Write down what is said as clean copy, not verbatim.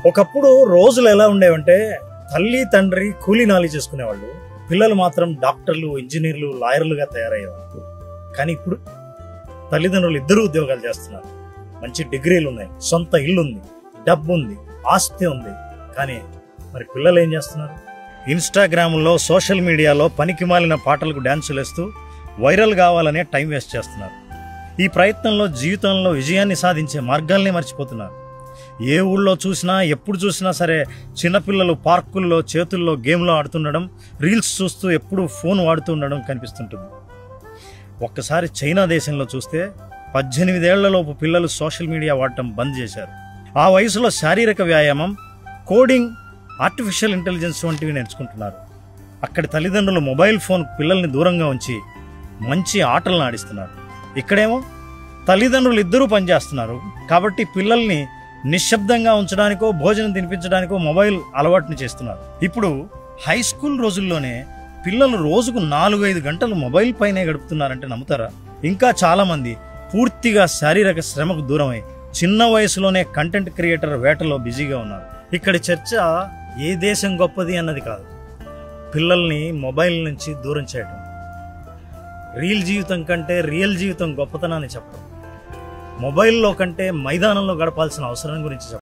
ఒకప్పుడు రోజులు ఎలా ఉండేవంటే తల్లి తండ్రి కూలీ నాలి చేసుకునేవాళ్ళు, పిల్లలు మాత్రం డాక్టర్లు, ఇంజనీర్లు, లాయర్లుగా తయారయ్యేవాళ్ళు. కానీ ఇప్పుడు తల్లిదండ్రులు ఇద్దరు ఉద్యోగాలు చేస్తున్నారు, మంచి డిగ్రీలు ఉన్నాయి, సొంత ఇల్లు ఉంది, డబ్బు ఉంది, ఆస్తి ఉంది. కానీ మరి పిల్లలు ఏం చేస్తున్నారు? ఇన్స్టాగ్రామ్లో, సోషల్ మీడియాలో పనికిమాలిన పాటలకు డ్యాన్సులు వేస్తూ వైరల్ కావాలనే టైం వేస్ట్ చేస్తున్నారు. ఈ ప్రయత్నంలో జీవితంలో విజయాన్ని సాధించే మార్గాల్ని మర్చిపోతున్నారు. ఏ ఊళ్ళో చూసినా, ఎప్పుడు చూసినా సరే చిన్నపిల్లలు పార్కుల్లో చేతుల్లో గేమ్లో ఆడుతుండడం, రీల్స్ చూస్తూ ఎప్పుడు ఫోన్ వాడుతూ ఉండడం కనిపిస్తుంటుంది. ఒక్కసారి చైనా దేశంలో చూస్తే 18 ఏళ్లలోపు పిల్లలు సోషల్ మీడియా వాడటం బంద్ చేశారు. ఆ వయసులో శారీరక వ్యాయామం, కోడింగ్, ఆర్టిఫిషియల్ ఇంటెలిజెన్స్ వంటివి నేర్చుకుంటున్నారు. అక్కడి తల్లిదండ్రులు మొబైల్ ఫోన్ పిల్లల్ని దూరంగా ఉంచి మంచి ఆటలను ఆడిస్తున్నారు. ఇక్కడేమో తల్లిదండ్రులు ఇద్దరూ పనిచేస్తున్నారు కాబట్టి పిల్లల్ని నిశ్శబ్దంగా ఉంచడానికో, భోజనం తినిపించడానికో మొబైల్ అలవాటుని చేస్తున్నారు. ఇప్పుడు హై స్కూల్ రోజుల్లోనే పిల్లలు రోజుకు 4-5 గంటలు మొబైల్ పైనే గడుపుతున్నారంటే నమ్ముతారా? ఇంకా చాలా మంది పూర్తిగా శారీరక శ్రమకు దూరమై చిన్న వయసులోనే కంటెంట్ క్రియేటర్ వేటలో బిజీగా ఉన్నారు. ఇక్కడి చర్చ ఏ దేశం గొప్పది అన్నది కాదు, పిల్లల్ని మొబైల్ నుంచి దూరం చేయడం, రీల్ జీవితం కంటే రియల్ జీవితం గొప్పతనాన్ని చెప్పడం, మొబైల్లో కంటే మైదానంలో గడపాల్సిన అవసరం గురించి చెప్పడం.